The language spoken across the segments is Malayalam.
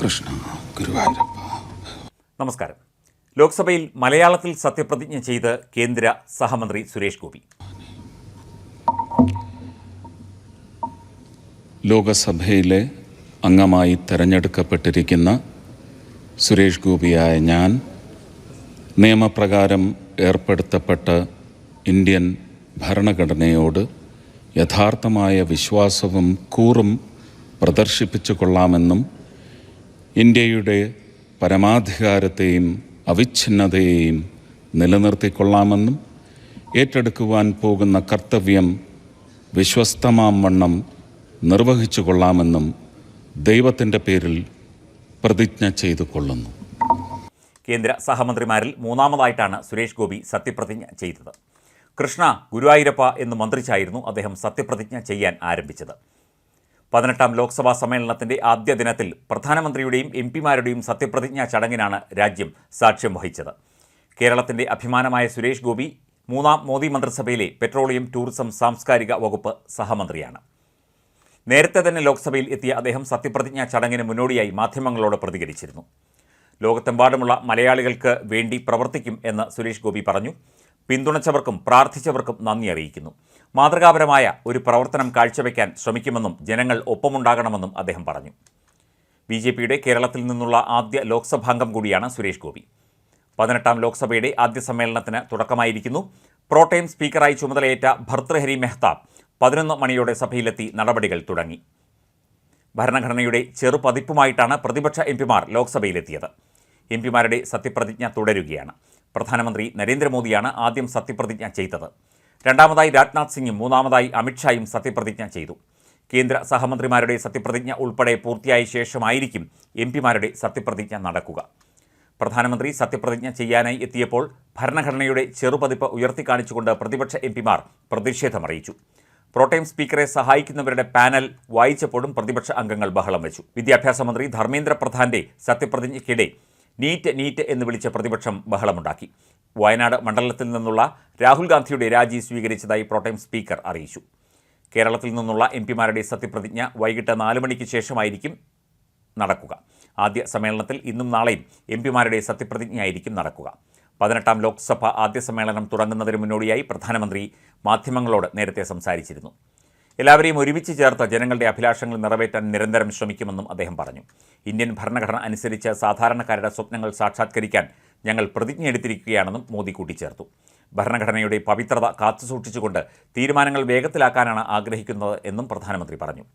കൃഷ്ണ ഗുരുവായൂരപ്പ. നമസ്കാരം. ലോക്സഭയിൽ മലയാളത്തിൽ സത്യപ്രതിജ്ഞ ചെയ്ത് കേന്ദ്ര സഹമന്ത്രി സുരേഷ് ഗോപി. ലോകസഭയിലെ അംഗമായി തെരഞ്ഞെടുക്കപ്പെട്ടിരിക്കുന്ന സുരേഷ് ഗോപിയായ ഞാൻ നിയമപ്രകാരം ഏർപ്പെടുത്തപ്പെട്ട ഇന്ത്യൻ ഭരണഘടനയോട് യഥാർത്ഥമായ വിശ്വാസവും കൂറും പ്രദർശിപ്പിച്ചു കൊള്ളാമെന്നും ഇന്ത്യയുടെ പരമാധികാരത്തെയും അവിച്ഛിന്നതയെയും നിലനിർത്തിക്കൊള്ളാമെന്നും ഏറ്റെടുക്കുവാൻ പോകുന്ന കർത്തവ്യം വിശ്വസ്തമാം വണ്ണം നിർവഹിച്ചു കൊള്ളാമെന്നും ദൈവത്തിൻ്റെ പേരിൽ പ്രതിജ്ഞ ചെയ്തു കൊള്ളുന്നു. കേന്ദ്ര സഹമന്ത്രിമാരിൽ മൂന്നാമതായിട്ടാണ് സുരേഷ് ഗോപി സത്യപ്രതിജ്ഞ ചെയ്തത്. കൃഷ്ണ ഗുരുവായൂരപ്പ എന്ന് മന്ത്രിച്ചായിരുന്നു അദ്ദേഹം സത്യപ്രതിജ്ഞ ചെയ്യാൻ ആരംഭിച്ചത്. 18ാം ലോക്സഭാ സമ്മേളനത്തിൻ്റെ ആദ്യ ദിനത്തിൽ പ്രധാനമന്ത്രിയുടെയും എംപിമാരുടെയും സത്യപ്രതിജ്ഞാ ചടങ്ങിനാണ് രാജ്യം സാക്ഷ്യം വഹിച്ചത്. കേരളത്തിൻ്റെ അഭിമാനമായ സുരേഷ് ഗോപി 3ാം മോദി മന്ത്രിസഭയിലെ പെട്രോളിയം, ടൂറിസം, സാംസ്കാരിക വകുപ്പ് സഹമന്ത്രിയാണ്. നേരത്തെ തന്നെ ലോക്സഭയിൽ എത്തിയ അദ്ദേഹം സത്യപ്രതിജ്ഞാ ചടങ്ങിന് മുന്നോടിയായി മാധ്യമങ്ങളോട് പ്രതികരിച്ചിരുന്നു. ലോകത്തെമ്പാടുമുള്ള മലയാളികൾക്ക് വേണ്ടി പ്രവർത്തിക്കും എന്ന് സുരേഷ് ഗോപി പറഞ്ഞു. പിന്തുണച്ചവർക്കും പ്രാർത്ഥിച്ചവർക്കും നന്ദി അറിയിക്കുന്നു. മാതൃകാപരമായ ഒരു പ്രവർത്തനം കാഴ്ചവെക്കാൻ ശ്രമിക്കുമെന്നും ജനങ്ങൾ ഒപ്പമുണ്ടാകണമെന്നും അദ്ദേഹം പറഞ്ഞു. BJPയുടെ കേരളത്തിൽ നിന്നുള്ള ആദ്യ ലോക്സഭാംഗം കൂടിയാണ് സുരേഷ് ഗോപി. 18ാം ലോക്സഭയുടെ ആദ്യ സമ്മേളനത്തിന് തുടക്കമായിരിക്കുന്നു. പ്രോടൈം സ്പീക്കറായി ചുമതലയേറ്റ ഭർതൃഹരി മെഹ്താബ് 11 മണിയോടെ സഭയിലെത്തി നടപടികൾ തുടങ്ങി. ഭരണഘടനയുടെ ചെറുപതിപ്പുമായിട്ടാണ് പ്രതിപക്ഷ എംപിമാർ ലോക്സഭയിലെത്തിയത്. എംപിമാരുടെ സത്യപ്രതിജ്ഞ തുടരുകയാണ്. പ്രധാനമന്ത്രി നരേന്ദ്രമോദിയാണ് ആദ്യം സത്യപ്രതിജ്ഞ ചെയ്തത്. രണ്ടാമതായി രാജ്നാഥ് സിംഗും മൂന്നാമതായി അമിത്ഷായും സത്യപ്രതിജ്ഞ ചെയ്തു. കേന്ദ്ര സഹമന്ത്രിമാരുടെ സത്യപ്രതിജ്ഞ ഉൾപ്പെടെ പൂർത്തിയായ ശേഷമായിരിക്കും എംപിമാരുടെ സത്യപ്രതിജ്ഞ നടക്കുക. പ്രധാനമന്ത്രി സത്യപ്രതിജ്ഞ ചെയ്യാനായി എത്തിയപ്പോൾ ഭരണഘടനയുടെ ചെറുപതിപ്പ് ഉയർത്തിക്കാണിച്ചുകൊണ്ട് പ്രതിപക്ഷ എംപിമാർ പ്രതിഷേധമറിയിച്ചു. പ്രോടൈം സ്പീക്കറെ സഹായിക്കുന്നവരുടെ പാനൽ വായിച്ചപ്പോഴും പ്രതിപക്ഷ അംഗങ്ങൾ ബഹളം വെച്ചു. വിദ്യാഭ്യാസ മന്ത്രി ധർമ്മേന്ദ്ര പ്രധാന്റെ സത്യപ്രതിജ്ഞയ്ക്കിടെ നീറ്റ് എന്ന് വിളിച്ച പ്രതിപക്ഷം ബഹളമുണ്ടാക്കി. വയനാട് മണ്ഡലത്തിൽ നിന്നുള്ള രാഹുൽ ഗാന്ധിയുടെ രാജി സ്വീകരിച്ചതായി പ്രോടൈം സ്പീക്കർ അറിയിച്ചു. കേരളത്തിൽ നിന്നുള്ള എംപിമാരുടെ സത്യപ്രതിജ്ഞ വൈകിട്ട് 4 മണിക്ക് ശേഷമായിരിക്കും നടക്കുക. ആദ്യ സമ്മേളനത്തിൽ ഇന്നും നാളെയും എംപിമാരുടെ സത്യപ്രതിജ്ഞയായിരിക്കും നടക്കുക. 18ാം ലോക്സഭ ആദ്യ സമ്മേളനം തുടങ്ങുന്നതിന് മുന്നോടിയായി പ്രധാനമന്ത്രി മാധ്യമങ്ങളോട് നേരത്തെ സംസാരിച്ചിരുന്നു. എല്ലാവരെയും ഒരുമിച്ച് ചേർത്ത് ജനങ്ങളുടെ അഭിലാഷങ്ങൾ നിറവേറ്റാൻ നിരന്തരം ശ്രമിക്കുമെന്നും അദ്ദേഹം പറഞ്ഞു. ഇന്ത്യൻ ഭരണഘടന അനുസരിച്ച് സാധാരണക്കാരുടെ സ്വപ്നങ്ങൾ സാക്ഷാത്കരിക്കാൻ ഞങ്ങൾ പ്രതിജ്ഞയെടുത്തിരിക്കുകയാണെന്നും മോദി കൂട്ടിച്ചേർത്തു. ഭരണഘടനയുടെ പവിത്രത കാത്തുസൂക്ഷിച്ചുകൊണ്ട് തീരുമാനങ്ങൾ വേഗത്തിലാക്കാനാണ് ആഗ്രഹിക്കുന്നത് എന്നും പ്രധാനമന്ത്രി പറഞ്ഞു.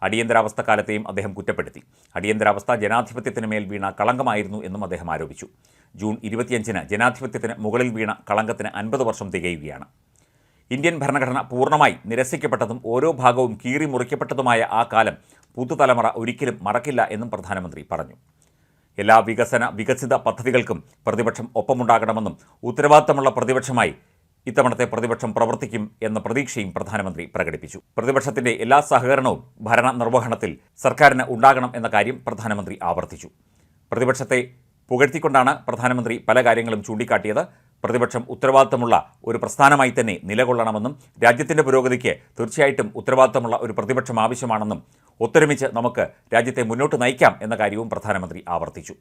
അടിയന്തരാവസ്ഥ കാലത്തെയും അദ്ദേഹം കുറ്റപ്പെടുത്തി. അടിയന്തരാവസ്ഥ ജനാധിപത്യത്തിന് മേൽ വീണ കളങ്കമായിരുന്നു എന്നും അദ്ദേഹം ആരോപിച്ചു. ജൂൺ 25-ന് ജനാധിപത്യത്തിന് മുകളിൽ വീണ കളങ്കത്തിന് 50 വർഷം തികയുകയാണ്. ഇന്ത്യൻ ഭരണഘടന പൂർണ്ണമായി നിരസിക്കപ്പെട്ടതും ഓരോ ഭാഗവും കീറി മുറിക്കപ്പെട്ടതുമായ ആ കാലം പുതുതലമുറ ഒരിക്കലും മറക്കില്ല എന്നും പ്രധാനമന്ത്രി പറഞ്ഞു. എല്ലാ വികസിത പദ്ധതികൾക്കും പ്രതിപക്ഷം ഒപ്പമുണ്ടാകണമെന്നും ഉത്തരവാദിത്തമുള്ള പ്രതിപക്ഷമായി ഇത്തവണത്തെ പ്രതിപക്ഷം പ്രവർത്തിക്കും എന്ന പ്രതീക്ഷയും പ്രധാനമന്ത്രി പ്രകടിപ്പിച്ചു. പ്രതിപക്ഷത്തിന്റെ എല്ലാ സഹകരണവും ഭരണ നിർവഹണത്തിൽ സർക്കാരിന് ഉണ്ടാകണം എന്ന കാര്യം പ്രധാനമന്ത്രി ആവർത്തിച്ചു. പ്രതിപക്ഷത്തെ പുകഴ്ത്തിക്കൊണ്ടാണ് പ്രധാനമന്ത്രി പല കാര്യങ്ങളും ചൂണ്ടിക്കാട്ടിയത്. പ്രതിപക്ഷം ഉത്തരവാദിത്തമുള്ള ഒരു പ്രസ്ഥാനമായി തന്നെ നിലകൊള്ളണമെന്നും രാജ്യത്തിൻ്റെ പുരോഗതിക്ക് തീർച്ചയായിട്ടും ഉത്തരവാദിത്തമുള്ള ഒരു പ്രതിപക്ഷം ആവശ്യമാണെന്നും ഒത്തൊരുമിച്ച് നമുക്ക് രാജ്യത്തെ മുന്നോട്ട് നയിക്കാം എന്ന കാര്യവും പ്രധാനമന്ത്രി ആവർത്തിച്ചു.